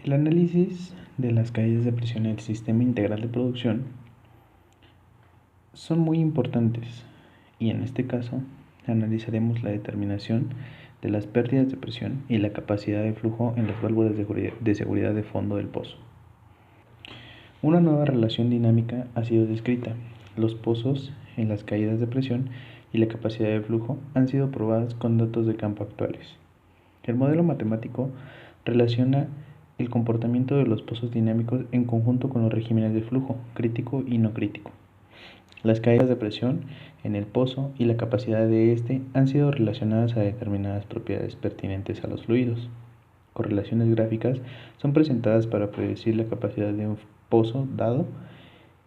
El análisis de las caídas de presión en el sistema integral de producción son muy importantes y en este caso analizaremos la determinación de las pérdidas de presión y la capacidad de flujo en las válvulas de seguridad de fondo del pozo. Una nueva relación dinámica ha sido descrita. Los pozos en las caídas de presión y la capacidad de flujo han sido probadas con datos de campo actuales. El modelo matemático relaciona el comportamiento de los pozos dinámicos en conjunto con los regímenes de flujo, crítico y no crítico. Las caídas de presión en el pozo y la capacidad de éste han sido relacionadas a determinadas propiedades pertinentes a los fluidos. Correlaciones gráficas son presentadas para predecir la capacidad de un pozo dado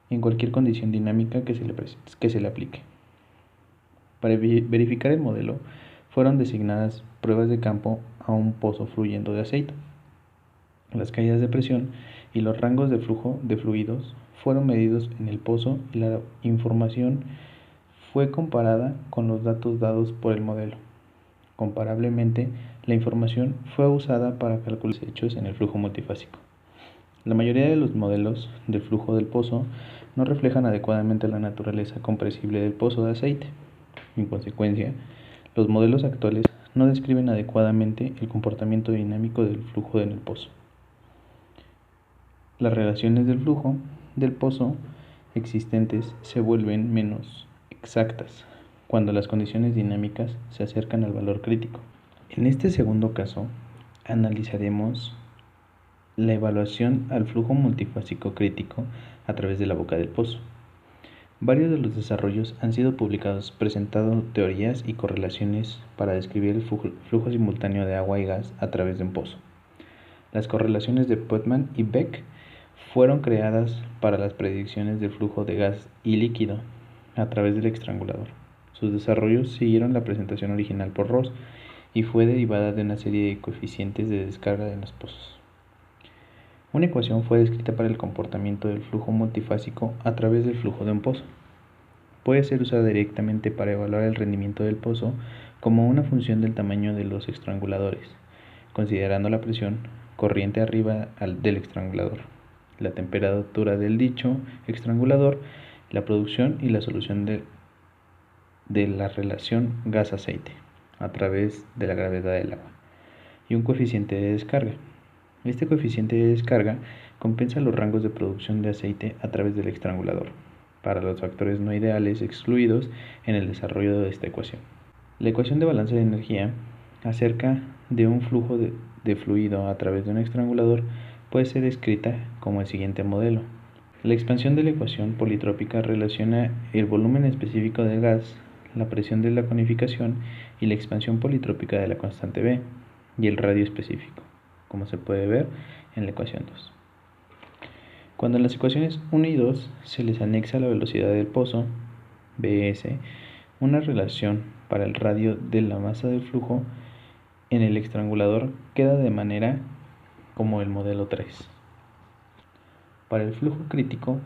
en cualquier condición dinámica que se le aplique. Para verificar el modelo, fueron designadas pruebas de campo a un pozo fluyendo de aceite. Las caídas de presión y los rangos de flujo de fluidos fueron medidos en el pozo y la información fue comparada con los datos dados por el modelo. Comparablemente, la información fue usada para cálculos hechos en el flujo multifásico. La mayoría de los modelos del flujo del pozo no reflejan adecuadamente la naturaleza compresible del pozo de aceite. En consecuencia, los modelos actuales no describen adecuadamente el comportamiento dinámico del flujo en el pozo. Las relaciones del flujo del pozo existentes se vuelven menos exactas cuando las condiciones dinámicas se acercan al valor crítico. En este segundo caso, analizaremos la evaluación al flujo multifásico crítico a través de la boca del pozo. Varios de los desarrollos han sido publicados presentando teorías y correlaciones para describir el flujo simultáneo de agua y gas a través de un pozo. Las correlaciones de Putman y Beck fueron creadas para las predicciones del flujo de gas y líquido a través del estrangulador. Sus desarrollos siguieron la presentación original por Ross y fue derivada de una serie de coeficientes de descarga en los pozos. Una ecuación fue descrita para el comportamiento del flujo multifásico a través del flujo de un pozo. Puede ser usada directamente para evaluar el rendimiento del pozo como una función del tamaño de los estranguladores, considerando la presión corriente arriba del estrangulador, la temperatura del dicho estrangulador, la producción y la solución de la relación gas-aceite a través de la gravedad del agua, y un coeficiente de descarga. Este coeficiente de descarga compensa los rangos de producción de aceite a través del estrangulador, para los factores no ideales excluidos en el desarrollo de esta ecuación. La ecuación de balance de energía acerca de un flujo de fluido a través de un estrangulador puede ser escrita como el siguiente modelo. La expansión de la ecuación politrópica relaciona el volumen específico del gas, la presión de la conificación y la expansión politrópica de la constante B y el radio específico, como se puede ver en la ecuación 2. Cuando en las ecuaciones 1 y 2 se les anexa la velocidad del pozo, Bs, una relación para el radio de la masa del flujo en el estrangulador queda de manera como el modelo 3. Para el flujo crítico,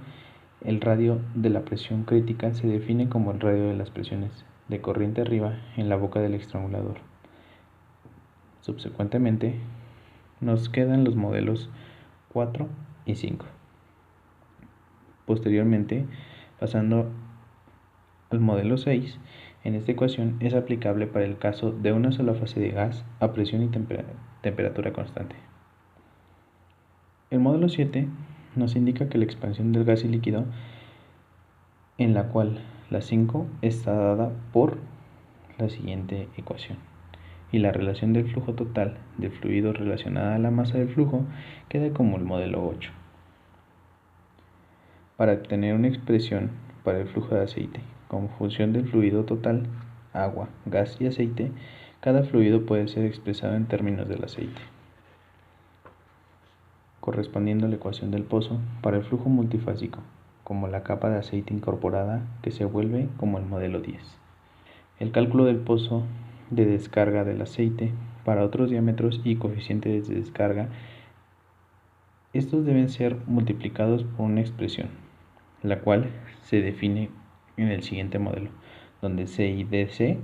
el radio de la presión crítica se define como el radio de las presiones de corriente arriba en la boca del estrangulador. Subsecuentemente, nos quedan los modelos 4 y 5. Posteriormente, pasando al modelo 6, en esta ecuación es aplicable para el caso de una sola fase de gas a presión y temperatura constante. El modelo 7 nos indica que la expansión del gas y líquido, en la cual la 5 está dada por la siguiente ecuación, y la relación del flujo total del fluido relacionada a la masa del flujo queda como el modelo 8. Para obtener una expresión para el flujo de aceite como función del fluido total, agua, gas y aceite, cada fluido puede ser expresado en términos del aceite, correspondiendo a la ecuación del pozo para el flujo multifásico, como la capa de aceite incorporada que se vuelve como el modelo 10. El cálculo del pozo de descarga del aceite para otros diámetros y coeficientes de descarga, estos deben ser multiplicados por una expresión, la cual se define en el siguiente modelo, donde C y DC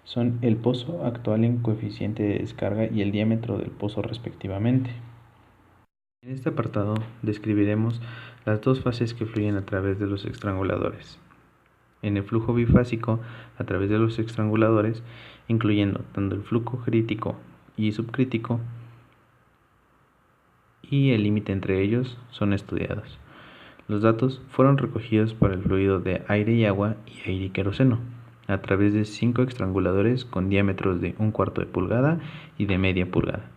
son el pozo actual en coeficiente de descarga y el diámetro del pozo respectivamente. En este apartado describiremos las dos fases que fluyen a través de los estranguladores. En el flujo bifásico a través de los estranguladores, incluyendo tanto el flujo crítico y subcrítico, y el límite entre ellos son estudiados. Los datos fueron recogidos para el fluido de aire y agua y aire y queroseno, a través de 5 estranguladores con diámetros de 1/4 de pulgada y de media pulgada.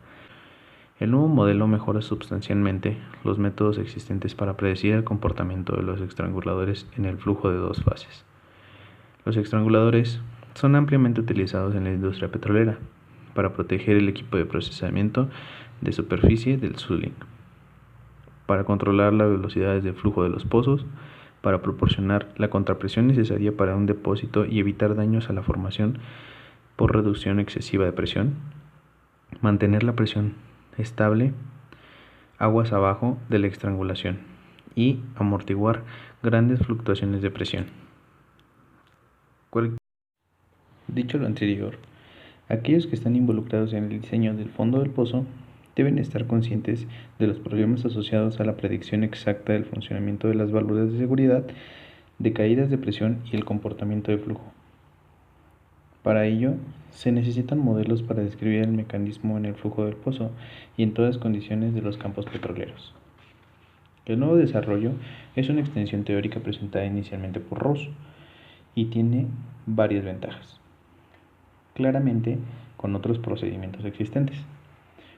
El nuevo modelo mejora sustancialmente los métodos existentes para predecir el comportamiento de los estranguladores en el flujo de dos fases. Los estranguladores son ampliamente utilizados en la industria petrolera para proteger el equipo de procesamiento de superficie del sueling, para controlar las velocidades de flujo de los pozos, para proporcionar la contrapresión necesaria para un depósito y evitar daños a la formación por reducción excesiva de presión, mantener la presión estable aguas abajo de la estrangulación y amortiguar grandes fluctuaciones de presión. Dicho lo anterior, aquellos que están involucrados en el diseño del fondo del pozo deben estar conscientes de los problemas asociados a la predicción exacta del funcionamiento de las válvulas de seguridad, de caídas de presión y el comportamiento de flujo. Para ello, se necesitan modelos para describir el mecanismo en el flujo del pozo y en todas condiciones de los campos petroleros. El nuevo desarrollo es una extensión teórica presentada inicialmente por Ross y tiene varias ventajas, claramente con otros procedimientos existentes.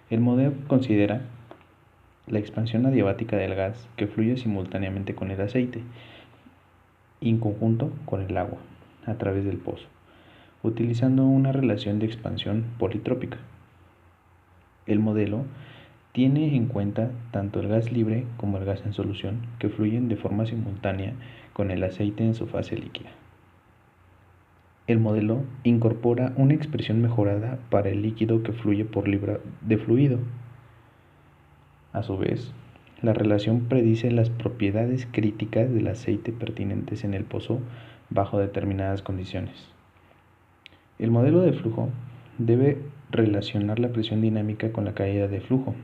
El modelo considera la expansión adiabática del gas que fluye simultáneamente con el aceite y en conjunto con el agua a través del pozo, utilizando una relación de expansión politrópica. El modelo tiene en cuenta tanto el gas libre como el gas en solución que fluyen de forma simultánea con el aceite en su fase líquida. El modelo incorpora una expresión mejorada para el líquido que fluye por libra de fluido. A su vez, la relación predice las propiedades críticas del aceite pertinentes en el pozo bajo determinadas condiciones. El modelo de flujo debe relacionar la presión dinámica con la caída de flujo,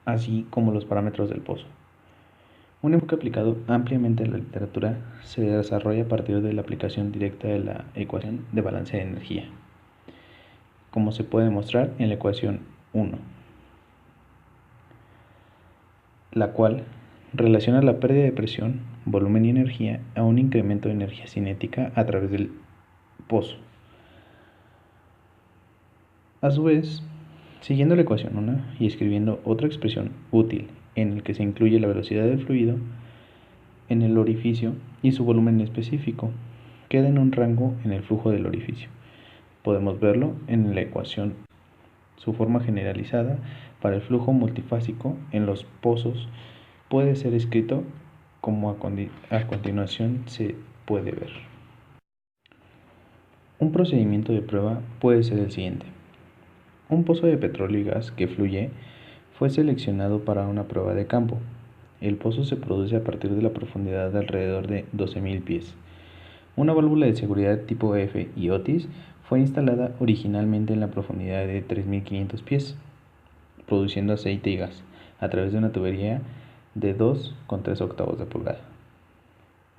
así como los parámetros del pozo. Un enfoque aplicado ampliamente en la literatura se desarrolla a partir de la aplicación directa de la ecuación de balance de energía, como se puede demostrar en la ecuación 1, la cual relaciona la pérdida de presión, volumen y energía a un incremento de energía cinética a través del pozo. A su vez, siguiendo la ecuación 1 y escribiendo otra expresión útil en el que se incluye la velocidad del fluido en el orificio y su volumen específico, queda en un rango en el flujo del orificio. Podemos verlo en la ecuación. Su forma generalizada para el flujo multifásico en los pozos puede ser escrito como a continuación se puede ver. Un procedimiento de prueba puede ser el siguiente. Un pozo de petróleo y gas que fluye fue seleccionado para una prueba de campo. El pozo se produce a partir de la profundidad de alrededor de 12.000 pies. Una válvula de seguridad tipo F y Otis fue instalada originalmente en la profundidad de 3.500 pies, produciendo aceite y gas a través de una tubería de 2,3 de pulgada.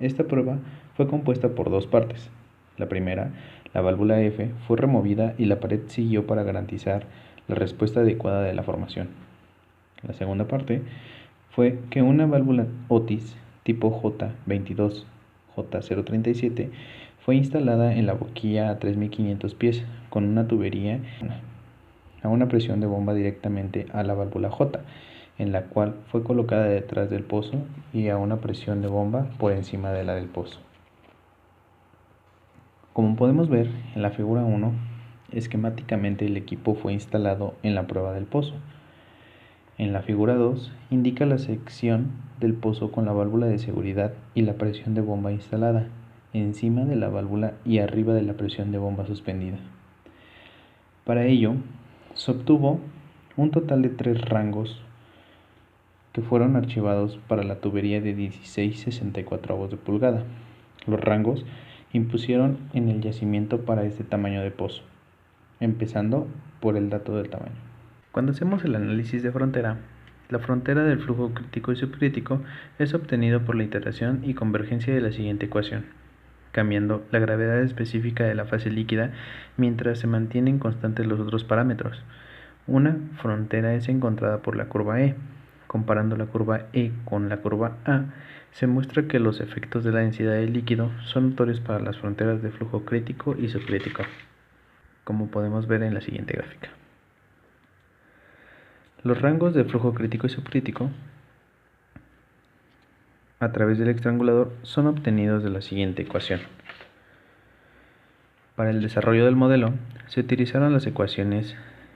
Esta prueba fue compuesta por dos partes. La primera, la válvula F, fue removida y la pared siguió para garantizar la respuesta adecuada de la formación. La segunda parte fue que una válvula Otis tipo J22, J037 fue instalada en la boquilla a 3.500 pies con una tubería a una presión de bomba directamente a la válvula J, en la cual fue colocada detrás del pozo y a una presión de bomba por encima de la del pozo. Como podemos ver en la figura 1, esquemáticamente el equipo fue instalado en la prueba del pozo. En la figura 2 indica la sección del pozo con la válvula de seguridad y la presión de bomba instalada encima de la válvula y arriba de la presión de bomba suspendida. Para ello, se obtuvo un total de 3 rangos que fueron archivados para la tubería de 16/64 de pulgada. Los rangos impusieron en el yacimiento para este tamaño de pozo, empezando por el dato del tamaño. Cuando hacemos el análisis de frontera, La frontera del flujo crítico y subcrítico es obtenido por la iteración y convergencia de la siguiente ecuación, cambiando la gravedad específica de la fase líquida mientras se mantienen constantes los otros parámetros. Una frontera es encontrada por la curva E. Comparando la curva E con la curva A, se muestra que los efectos de la densidad del líquido son notorios para las fronteras de flujo crítico y subcrítico, como podemos ver en la siguiente gráfica. Los rangos de flujo crítico y subcrítico a través del estrangulador son obtenidos de la siguiente ecuación. Para el desarrollo del modelo, se utilizaron las ecuaciones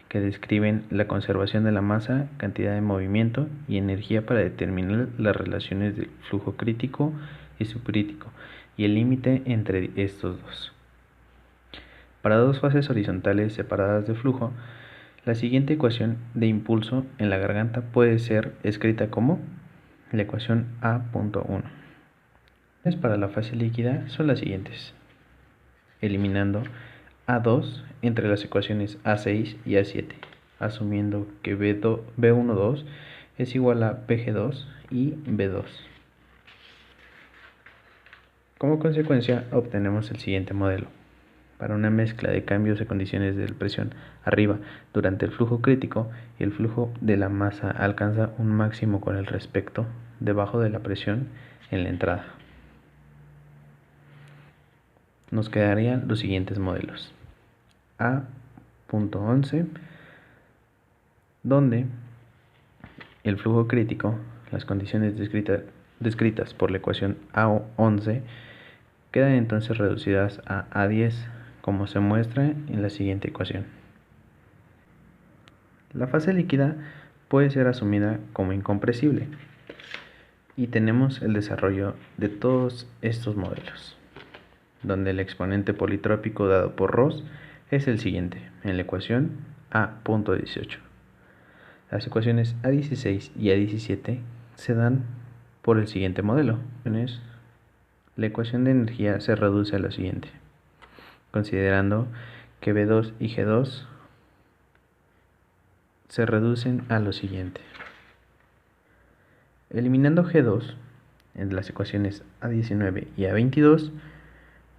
que describen la conservación de la masa, cantidad de movimiento y energía para determinar las relaciones del flujo crítico y subcrítico y el límite entre estos dos. Para dos fases horizontales separadas de flujo, la siguiente ecuación de impulso en la garganta puede ser escrita como la ecuación A.1. Para la fase líquida son las siguientes, eliminando A2 entre las ecuaciones A6 y A7, asumiendo que B12 es igual a PG2 y B2. Como consecuencia, obtenemos el siguiente modelo. Para una mezcla de cambios de condiciones de presión arriba durante el flujo crítico y el flujo de la masa alcanza un máximo con el respecto debajo de la presión en la entrada. Nos quedarían los siguientes modelos. A.11, donde el flujo crítico, las condiciones descritas por la ecuación A11, quedan entonces reducidas a A10, como se muestra en la siguiente ecuación. La fase líquida puede ser asumida como incompresible y tenemos el desarrollo de todos estos modelos, donde el exponente politrópico dado por Ross es el siguiente en la ecuación A.18. Las ecuaciones A16 y A17 se dan por el siguiente modelo. La ecuación de energía se reduce a lo siguiente, considerando que B2 y G2 se reducen a lo siguiente. Eliminando G2 en las ecuaciones A19 y A22,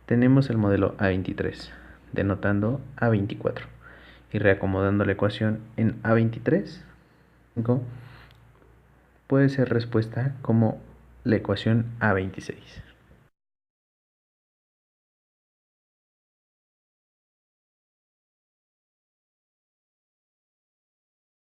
tenemos el modelo A23, denotando A24, y reacomodando la ecuación en A23, puede ser respuesta como la ecuación A26.